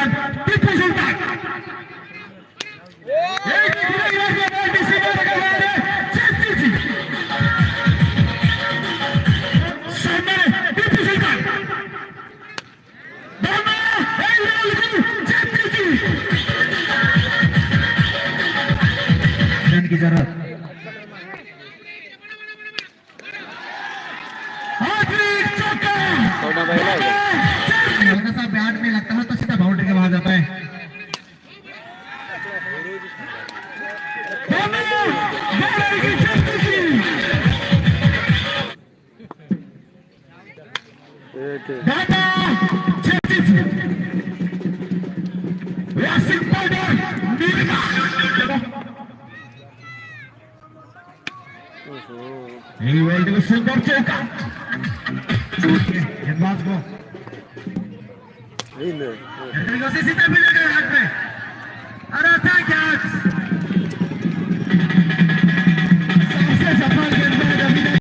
Sultan, Tipu Sultan. की जरूरत हल्का सा बैट में लगता है तो सीधा बाउंड्री के बाहर जाता है। सुंदर चौका गेंदबाज को सीधा मिलेगा हाथ में